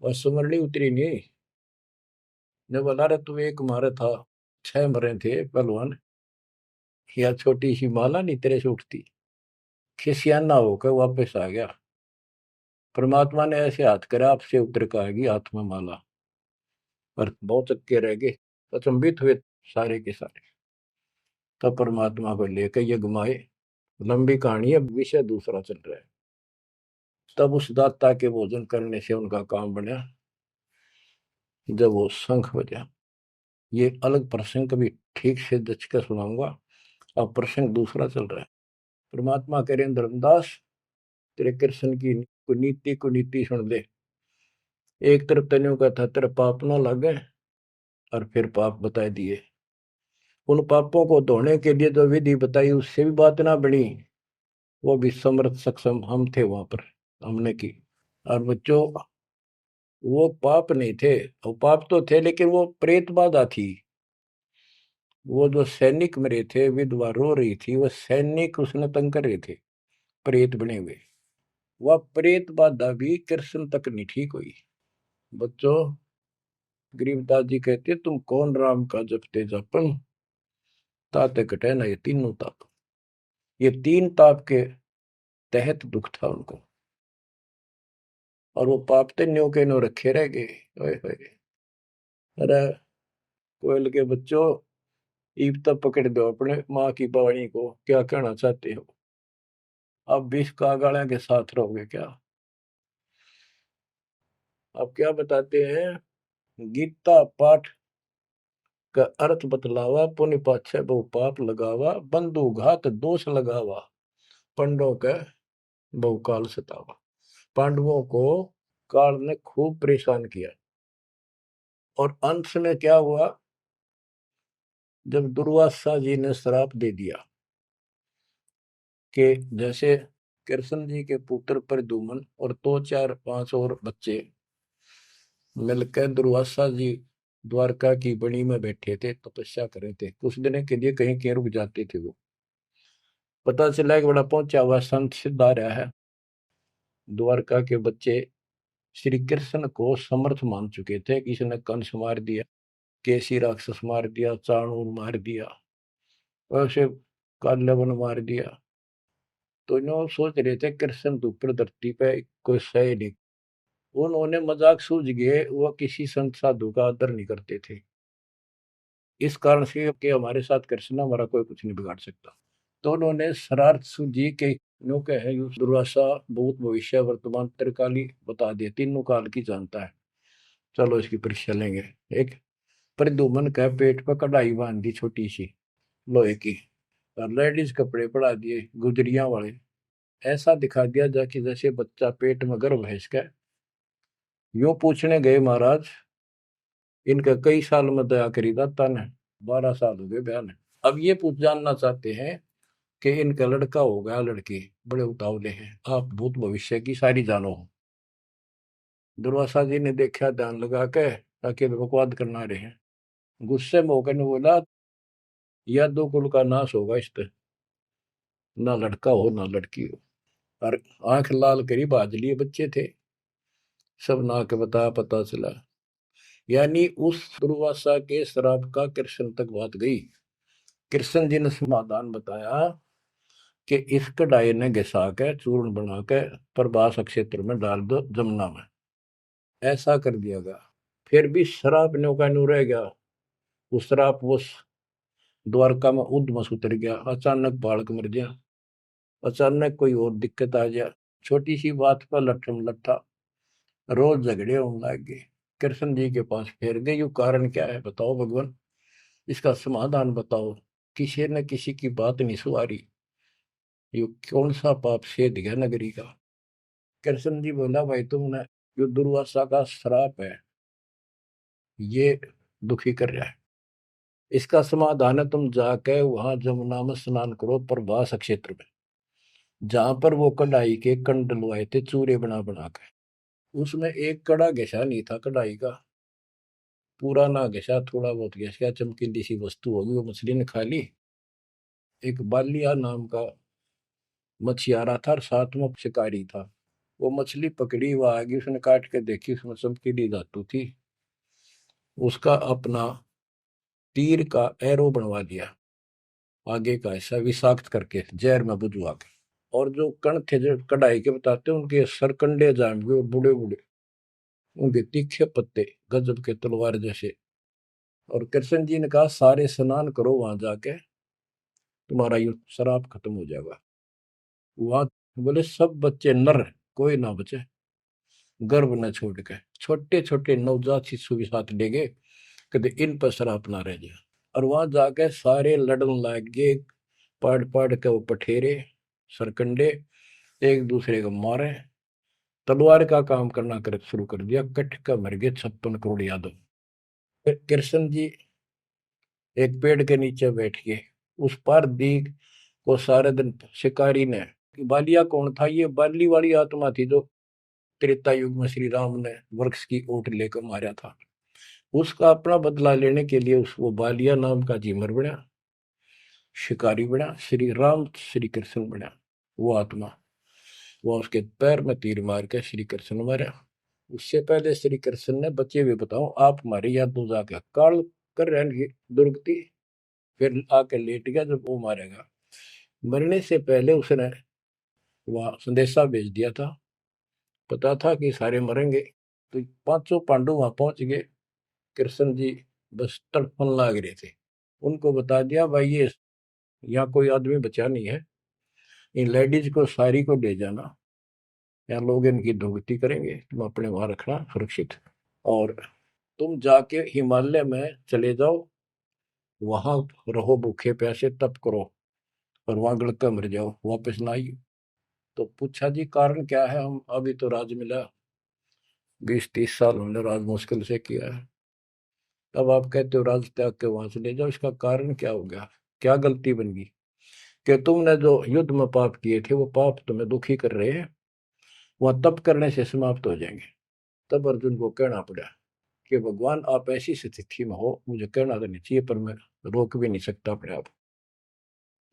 वह सुमरनी उतरी नहीं। ने बोला, रे तू एक मारे था, 6 मरे थे पहलवान, या छोटी सी माला नहीं तेरे से उठती। खिसियाना होकर वापस आ गया। परमात्मा ने ऐसे हाथ करा, आपसे उतर का आएगी हाथ में माला, पर बहुत चक्के रह गए, अचंभित हुए सारे के सारे। तब परमात्मा को लेकर ये घुमाए। लंबी कहानी है, विषय दूसरा चल रहा है। तब उस दाता के भोजन करने से उनका काम बना, जब वो शंख बजा। ये अलग प्रसंग कभी ठीक से जच कर सुनाऊंगा, अब प्रसंग दूसरा चल रहा है। परमात्मा करें धर्मदास, तेरे कृष्ण की कुनीति कुनीति सुन ले। एक तरफ तनियों का था, तेरे पाप ना लगे, और फिर पाप बताए दिए। उन पापों को धोने के लिए जो विधि बताई, उससे भी बात ना बनी। वो भी समर्थ सक्षम हम थे वहां पर, हमने की। और बच्चों, वो पाप नहीं थे, वो पाप तो थे लेकिन वो प्रेत बाधा थी। वो जो सैनिक मरे थे, विधवा रो रही थी, वो सैनिक उसने तंग कर रहे थे, प्रेत बने हुए। वह प्रेत बाधा भी कृष्ण तक नहीं ठीक हुई। बच्चों, गरीबदास जी कहते, तुम कौन राम का जपते जपन, ताते कटे ना ये तीनों ताप। ये 3 ताप के तहत दुख था उनको। और वो पाप ते न्यो के न्यो रखे रह गए। ओए होए। अरे कोयल के बच्चों, ईब तब पकड़ दो अपने माँ की बाणी को, क्या कहना चाहते हो? अब 20 कागाड़ा के साथ रहोगे क्या? अब क्या बताते हैं? गीता पाठ का अर्थ बतलावा, पुण्य पाछे बहु पाप लगावा, बंधु घात दोष लगावा, पंडों के बहु काल सतावा। पांडवों को काल ने खूब परेशान किया, और अंत में क्या हुआ? जब दुर्वासा जी ने श्राप दे दिया कि जैसे कृष्ण जी के पुत्र प्रद्युम्न और दो चार पांच और बच्चे मिलकर दुर्वासा जी द्वारका की बनी में बैठे थे, तपस्या कर रहे थे, कुछ दिन के लिए कहीं कहीं रुक जाते थे। वो पता चला कि बड़ा पहुंचा हुआ संत सिद्ध आ रहा है। द्वारका के बच्चे श्री कृष्ण को समर्थ मान चुके थे। किसी ने कंस मार दिया, केसी राक्षस मार दिया, चाणूर मार दिया, वैसे काल्यवन मार दिया। तो इन्हों सोच रहे थे कृष्ण तो ऊपर धरती पे कोई सही नहीं। उन्होंने मजाक सूझ गए, वो किसी संत साधु का आदर नहीं करते थे। इस कारण से कि हमारे साथ कृष्ण, हमारा कोई कुछ नहीं बिगाड़ सकता। तो उन्होंने शरारत सूझी के नो कहे दुर्वासा भूत भविष्य वर्तमान त्रिकाली बता दिए, तीनों काल की जानता है, चलो इसकी परीक्षा लेंगे। एक प्रद्युम्न का पेट पर कढ़ाई बांध दी छोटी सी लोहे की, और लेडीज कपड़े पड़ा दिए गुजरिया वाले, ऐसा दिखा दिया जाके जैसे बच्चा पेट में गर्भ है इसका। यूं पूछने गए महाराज, इनका कई साल में दया करी दाता ने? 12 साल हो गए बयान है। अब ये पूछ जानना चाहते हैं कि इनका लड़का होगा लड़की, बड़े उतावले हैं, आप भूत भविष्य की सारी जानो हो। दुर्वासा जी ने देखा ध्यान लगा के, ताकि बकवाद करना रहे हैं। गुस्से में होकर ने बोला, यह दो कुल का नाश होगा इस पे, ना लड़का हो ना लड़की हो। और आंख लाल करी बाज लिए बच्चे थे सब, ना के बता पता चला। यानी उस दुर्वासा के श्राप का कृष्ण तक बात गई। कृष्ण जी ने समाधान बताया कि इस कढ़ाई ने घिसा के चूर्ण बना के प्रभास क्षेत्र में डाल दो जमुना में। ऐसा कर दिया गया। फिर भी श्राप न्यो का न्यू रह गया। वो श्राप वो द्वारका में उद्मस उतर गया, अचानक बालक मर गया, अचानक कोई और दिक्कत आ गया, छोटी सी बात पर लट्ठम लट्ठा, रोज झगड़े होने लग गए। कृष्ण जी के पास फिर गए, यू कारण क्या है बताओ भगवान, इसका समाधान बताओ। किसी न किसी की बात नहीं सुहारी, यू कौन सा पाप सेध गया नगरी का? कृष्ण जी बोला, भाई तुमने, जो दुर्वासा का श्राप है ये दुखी कर रहा है, इसका समाधान है तुम जाके वहां जमुना में स्नान करो प्रभास क्षेत्र में, जहां पर वो कढ़ाई के कंड डलवाए थे चूरे बना बना के। उसमें एक कड़ा घिसा नहीं था कढ़ाई का, पूरा ना घिसा, थोड़ा बहुत घिस गया, चमकीली सी वस्तु होगी, वो मछली ने खा ली। एक बालिया नाम का मछियारा था और साथ में शिकारी था। वो मछली पकड़ी, वो आगे उसने काट के देखी, उसमें चमकीली धातु थी। उसका अपना तीर का एरो बनवा दिया, आगे का ऐसा विषाक्त करके जहर में बुझवा के। और जो कण थे जो कढ़ाई के बताते उनके सरकंडे जाम गए, बूढ़े बूढ़े, उनके तीखे पत्ते गजब के तलवार जैसे। और कृष्ण जी ने कहा, सारे स्नान करो वहां जाके, तुम्हारा ये शराब खत्म हो जाएगा। वहां बोले सब बच्चे नर, कोई ना बचे, गर्भ न छोड़ के, छोटे छोटे नवजात शिशु भी साथ ले गए, कहते इन पर शराब ना रह जाए। और वहां जाके सारे लड़न लग गए, पाड़ पाड़ के वो पठेरे सरकंडे एक दूसरे को मारे, तलवार का काम करना कर शुरू कर दिया। कट का मर गए 56 करोड़ यादव। फिर कृष्ण जी एक पेड़ के नीचे बैठ गए, उस पर दीख को सारे दिन शिकारी ने, बालिया कौन था? ये बाली वाली आत्मा थी जो त्रेता युग में श्री राम ने वृक्ष की ओट लेकर मारा था। उसका अपना बदला लेने के लिए उस वो बालिया नाम का जीमर बना, शिकारी बना, श्री राम श्री कृष्ण बना वो आत्मा। वो उसके पैर में तीर मार के श्री कृष्ण मारा। उससे पहले श्री कृष्ण ने, बच्चे हुए बताओ आप हमारे या तो जाके काल कर रहेंगे दुर्गति, फिर आके लेट गया जब वो मारेगा। मरने से पहले उसने वह संदेशा भेज दिया था पता था कि सारे मरेंगे। तो पांचों पांडव वहां पहुंच गए। कृष्ण जी बस तड़पन लाग रहे थे। उनको बता दिया भाई ये यहाँ कोई आदमी बचा नहीं है, इन लेडीज को सारी को ले जाना, यहाँ लोग इनकी दुर्गति करेंगे, तुम अपने वहां रखना सुरक्षित। और तुम जाके हिमालय में चले जाओ, वहां रहो भूखे प्यासे तप करो, और वहां गड़का मर जाओ, वापस ना आइए। तो पूछा जी कारण क्या है, हम अभी तो राज मिला, 20-30 साल हमने राज मुश्किल से किया है, अब आप कहते हो राज त्याग के वहां चले जाओ, इसका कारण क्या हो गया, क्या गलती बन गई कि तुमने जो युद्ध में पाप किए थे वो पाप तुम्हें दुखी कर रहे हैं, वह तप करने से समाप्त हो जाएंगे। तब अर्जुन को कहना पड़ा कि भगवान आप ऐसी स्थिति में हो, मुझे कहना तो नहीं चाहिए पर मैं रोक भी नहीं सकता अपने आप।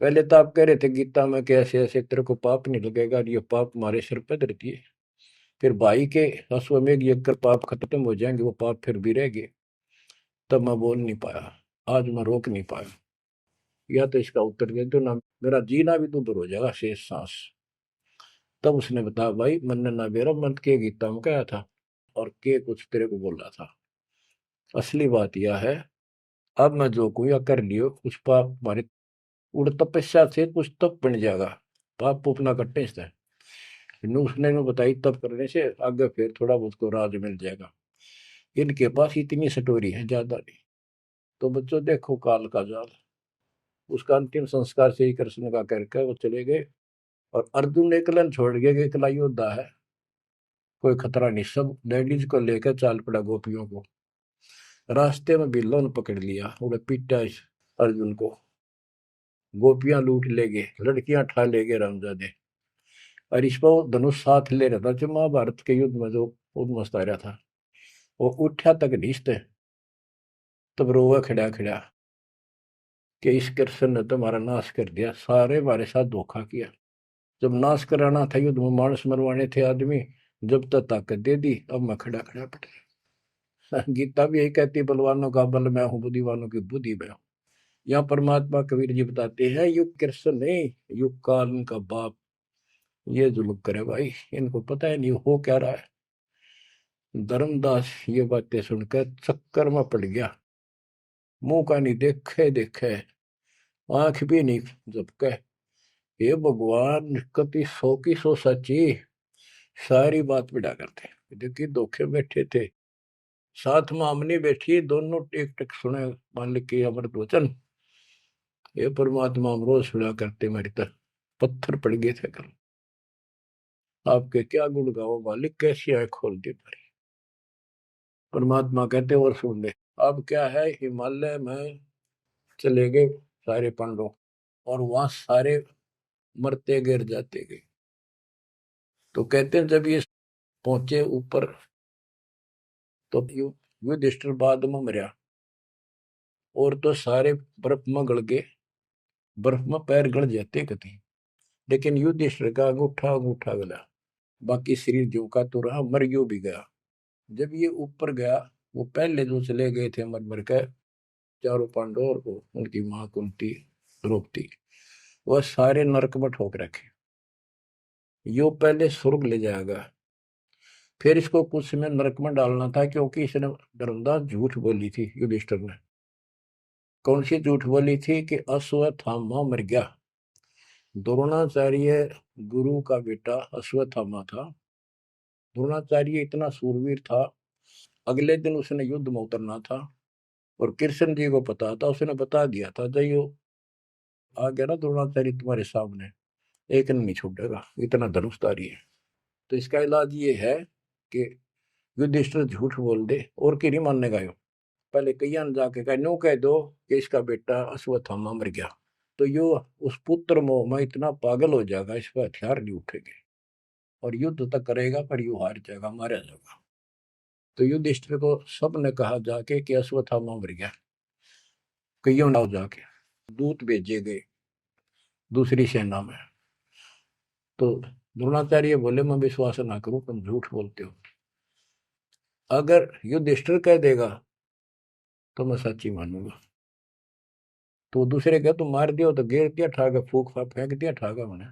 पहले तो आप कह रहे थे गीता में कि ऐसे ऐसे तेरे को पाप नहीं लगेगा, और ये पाप हमारे सिर पर धरती है। फिर भाई के अश्वमेध यज्ञ कर पाप खत्म हो जाएंगे, वो पाप फिर भी रह गए। तब मैं बोल नहीं पाया, आज मैं रोक नहीं पाया। या तो इसका उत्तर दे दो ना, मेरा जीना भी दूभर हो जाएगा शेष सांस। तब उसने बताया भाई मन ना बेरा मन के गीता में कहा था, और के कुछ तेरे को बोल रहा था। असली बात यह है, अब मैं जो कुछ कर लियो कुछ पाप हमारे उड़ तपस्या से कुछ तप बन जाएगा, पाप पुपना कट्टे से। उसने में बताई तप करने से आगे फिर थोड़ा बहुत को राज मिल जाएगा। इनके पास इतनी स्टोरी है, ज्यादा नहीं। तो बच्चों देखो काल का जाल। उसका अंतिम संस्कार से ही कृष्ण का करके वो चले गए, और अर्जुन ने कलन छोड़ गया कि अकेला योद्धा है, कोई खतरा नहीं, सब लेडीज को लेकर चाल पड़ा गोपियों को। रास्ते में बिल्लो ने पकड़ लिया, उन्हें पीटा इस अर्जुन को, गोपियां लूट ले गए, लड़कियां ठा ले गए रामजादे। और इस पर धनुष साथ ले रहा था, जो महाभारत के युद्ध में जो उद्मस्त आ रहा था, वो उठा तक ढीसते, तब रोवा खड़ा खड़ा कि इस कृष्ण ने तुम्हारा नाश कर दिया, सारे हमारे साथ धोखा किया। जब नाश कराना था युद्ध में, मानस मरवाने थे आदमी, जब तक ताकत दे दी, अब मैं खड़ा खड़ा पड़ा। गीता भी यही कहती, बलवानों का बल मैं हूँ, बुद्धिवानों की बुद्धि मैं हूँ। यहाँ परमात्मा कबीर जी बताते हैं, युग कृष्ण नहीं, युग काल इनका बाप ये जुल्म करे भाई, इनको पता है नहीं हो क्या रहा है। धर्मदास ये बातें सुनकर चक्कर में पड़ गया, मुंह का नहीं देखे देखे, आंख भी नहीं झपके। ये भगवान कति सौ की सौ सच्ची, सारी बात बिड़ा करते। देखिए धोखे बैठे थे, साथ में हमने बैठी, दोनों टेक टेक सुने मालिक के अमृत वचन। ये परमात्मा हम रोज सुना करते, मेरी तरह पत्थर पड़ गए थे कल। आपके क्या गुण गाओ मालिक, कैसी आंख खोल दी मेरी। परमात्मा कहते और सुन ले। अब क्या है, हिमालय में चले गए सारे पांडव, और वहां सारे मरते गिर जाते गए। तो कहते हैं जब ये पहुंचे ऊपर, तो युधिष्ठिर बाद में मरा, और तो सारे बर्फ में गड़ गए, बर्फ में पैर गड़ जाते कति। लेकिन युधिष्ठिर का अंगूठा अंगूठा गला, बाकी शरीर जो का तो रहा, मर यूं भी गया। जब ये ऊपर गया, वो पहले जो चले गए थे मर मर के, चारों पांडव और उनकी मां कुंती द्रौपदी, वह सारे नरक में ठोक रखे। यो पहले स्वर्ग ले जाएगा, फिर इसको कुछ समय नरक में डालना था, क्योंकि इसने धर्मदास झूठ बोली थी युधिष्ठिर ने। कौन सी झूठ बोली थी कि अश्वत्थामा मर गया। द्रोणाचार्य गुरु का बेटा अश्वत्थामा था। द्रोणाचार्य इतना सूरवीर था, अगले दिन उसने युद्ध में उतरना था, और कृष्ण जी को पता था, उसने बता दिया था जयो आ गया ना द्रोणाचार्य तुम्हारे सामने, एक नहीं छूटेगा, इतना धनुषधारी है। तो इसका इलाज ये है कि युधिष्ठिर झूठ बोल दे, और की नहीं मानने का। पहले कईयां ने जाके कहा, नो कह दो कि इसका बेटा अश्वत्थामा मर गया, तो यो उस पुत्र मोह में इतना पागल हो जाएगा, इस पर हथियार नहीं उठेंगे, और युद्ध तक करेगा पर यू हार जाएगा, मारा जाएगा। तो युधिष्ठिर को सब ने कहा जाके कि अश्वत्थामा मर गया। कईयों ने जाके दूत भेजे गए दूसरी सेना में। तो द्रोणाचार्य बोले मैं विश्वास ना करूं, तुम झूठ बोलते हो। अगर युधिष्ठिर कह देगा तो मैं सच्ची मानूंगा। तो दूसरे क्या तुम मार दियो, तो गिर दिया ठागा, फूक फाक फेंक दिया ठागा मैंने।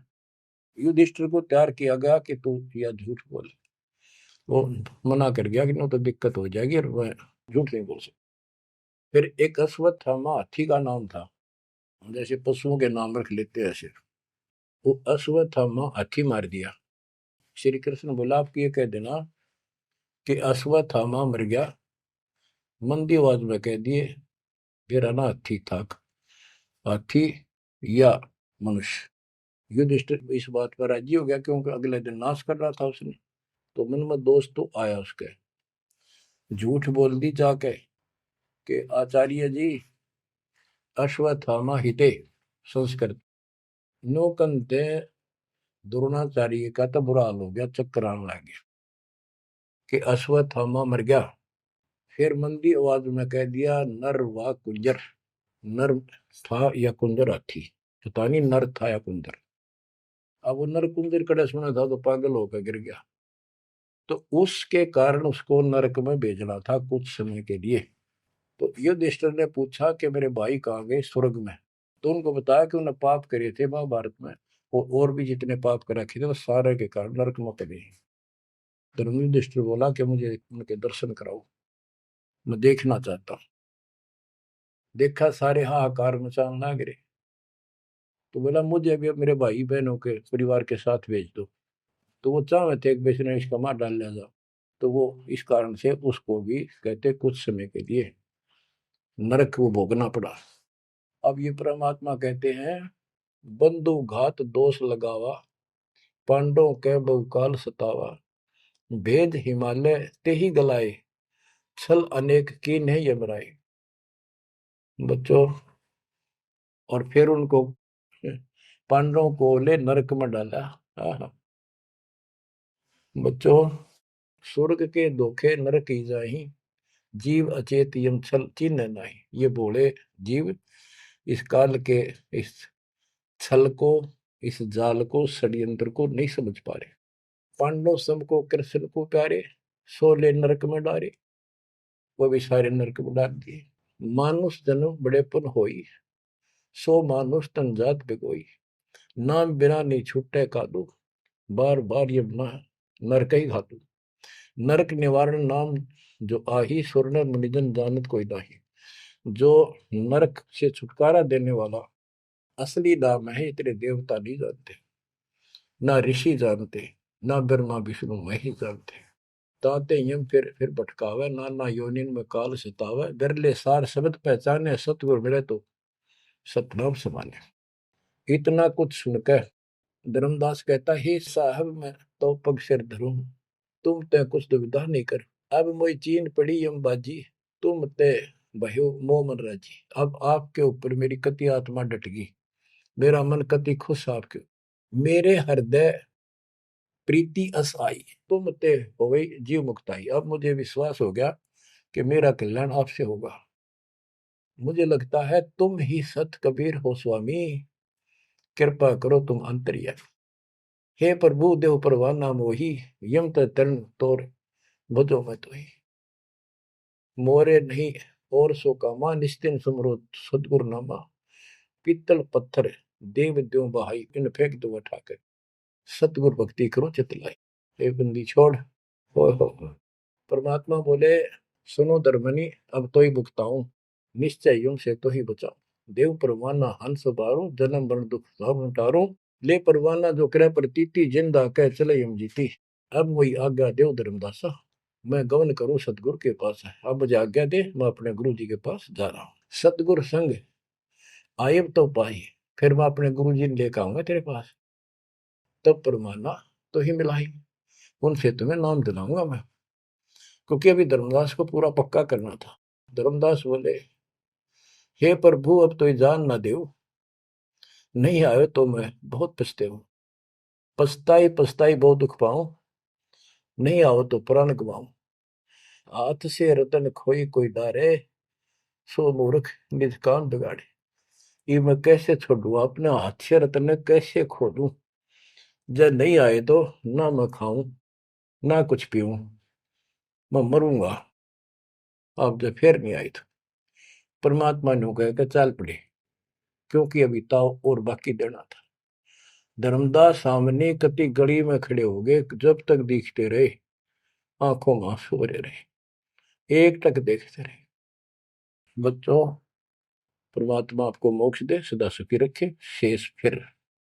युधिष्ठिर को तैयार किया गया कि तू यह झूठ बोल। वो मना कर गया कि ना तो दिक्कत हो जाएगी और मैं झूठ नहीं बोल सकता। फिर एक अश्वत्थामा हाथी का नाम था, जैसे पशुओं के नाम रख लेते हैं ऐसे। वो अश्वत्थामा हाथी मार दिया। श्री कृष्ण बोला आप ये कह देना कि अश्वत्थामा मर गया, मंदी आवाज में कह दिए मेरा ना हाथी था, हाथी या मनुष्य। युधिष्ठिर इस बात पर राजी हो गया क्योंकि अगले दिन नाश कर रहा था उसने। तो मन में दोस्त तो आया उसके, झूठ बोल दी जाके कि आचार्य जी अश्वत्थामा हिते संस्कृत नौकंते द्रोणाचार्य का तो बुरा हाल हो गया, चक्कर आने लग गया कि अश्वत्थामा मर गया। फिर मंदी आवाज में कह दिया नर व कुंजर। नर था या कुंजर हाथी, पता नहीं नर था या कुंजर। अब वो नर कुंजर कड़े सुना था तो पागल होकर गिर गया। तो उसके कारण उसको नरक में भेजना था कुछ समय के लिए। तो युधिष्ठिर ने पूछा कि मेरे भाई कहाँ गए, स्वर्ग में। तो उनको बताया कि उन्होंने पाप करे थे महाभारत में, और भी जितने पाप कर रखे थे वो सारे के कारण नरक में पड़े। तो युधिष्ठिर बोला कि मुझे उनके दर्शन कराओ, मैं देखना चाहता हूँ। देखा सारे हाहाकार मचाने लग गए। तो बोला मुझे भी अब मेरे भाई बहनों के परिवार के साथ भेज दो। तो वो चाहे थे एक बेचने इसका मार डाल लिया जा। तो वो इस कारण से उसको भी कहते कुछ समय के लिए नरक को भोगना पड़ा। अब ये परमात्मा कहते हैं बंधु घात दोष लगावा, पांडवों के बहुकाल सतावा, भेद हिमालय ते ही गलाए, छल अनेक की नहीं यमराए। बच्चों, और फिर उनको पांडवों को ले नरक में डाला। आहा। बच्चों, स्वर्ग के धोखे नरक ही जाही, जीव अचेत यम छल चिन्ह नहीं। ये बोले जीव इस काल के इस छल को, इस जाल को, षड्यंत्र को नहीं समझ पा रहे। पांडव सब को कृष्ण को प्यारे, सोले नरक में डारे, वो भी सारे नरक में डाल दिए। मानुष जन्म बड़ेपन होई, सो मानुष तन जात बिगोई, नाम बिना नहीं छूटे कादू, बार बार ये ना नरक ही घातू। नरक निवारण नाम जो आही, स्वर्ण मुनिजन जानत कोई नाही। जो नरक से छुटकारा देने वाला असली नाम है, इतने देवता नहीं जानते, ना ऋषि जानते, ना ब्रह्मा विष्णु मही जानते। ताते यम फिर भटकावे, नाना योनिन में काल सतावे, बिरले सार शब्द पहचाने, सतगुरु मिले तो सतनाम समाने। इतना कुछ सुनकर धर्मदास कहता हे साहब मैं तो पग सिर धरूं, तुम ते कुछ दुविधा नहीं कर। अब मोई चीन पड़ी यम बाजी, तुम ते भयो मोह मन राजी। अब आपके ऊपर मेरी कति आत्मा डट गई, मेरा मन कति खुश आपके। मेरे हृदय प्रीति अस आई, तुम ते हो गई जीव मुक्ताई। अब मुझे विश्वास हो गया कि मेरा कल्याण आपसे होगा। मुझे लगता है तुम ही सत कबीर हो स्वामी, कृपा करो तुम अंतर्यामी। हे प्रभु देव परवाना मोही, यम तरण तोर भजो मैं तो ही। मोरे नहीं और सो कामा, निस्तिन सुमरो सदगुरु नामा। पीतल पत्थर देव द्यो बहाई, इन फेंक दो उठाकर, सतगुरु भक्ति करो चितलाई। हे बंदी छोड़, हो। परमात्मा बोले सुनो धर्मनी, अब तो ही भुगताऊं, निश्चय यूं से तो ही बचाऊं। देव परवाना हंस बारो, जन्म मरण दुख सब टारो। ले परवाना जो करे प्रतीति, जिंदा कह चले यम जीती। अब वही आज्ञा देव धर्मदासा, मैं गमन करूं सतगुरु के पास है। अब मुझे आज्ञा दे, मैं अपने गुरु जी के पास जा रहा हूँ। सतगुरु संग आयब तो पाई, फिर मैं अपने गुरु जी ने लेकर आऊंगा तेरे पास। तब परमाना तो ही मिलाई, उनसे तुम्हें नाम दिलाऊंगा मैं। क्योंकि अभी धर्मदास को पूरा पक्का करना था। धर्मदास बोले हे प्रभु अब तो जान ना दे, नहीं आयो तो मैं बहुत पछताऊं। पछताई पछताई बहुत दुख पाऊं, नहीं आओ तो प्राण गवाऊं। हाथ से रतन खोई कोई डारे, सो मूर्ख निज कान बिगाड़े। ये मैं कैसे छोड़ू, अपने हाथ से रतन कैसे खो दूं। जब नहीं आए तो ना मैं खाऊं ना कुछ पीऊं, मैं मरूंगा। आप जब फिर नहीं आए तो परमात्मा ने कहा कि चल पड़े, क्योंकि अभी ताव और बाकी देना था। धर्मदास सामने कति गली में खड़े हो गए, जब तक दिखते रहे आंखों में आंसू भरे रहे, एक टक देखते रहे। बच्चों, परमात्मा आपको मोक्ष दे, सदा सुखी रखे, शेष फिर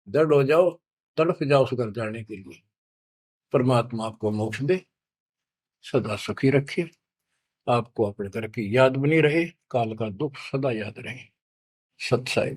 दृढ़ हो जाओ, तड़फ जाओ उस घर जाने के लिए। परमात्मा आपको मोक्ष दे, सदा सुखी रखे, आपको अपने घर की याद बनी रहे, काल का दुख सदा याद रहे। सत्साई।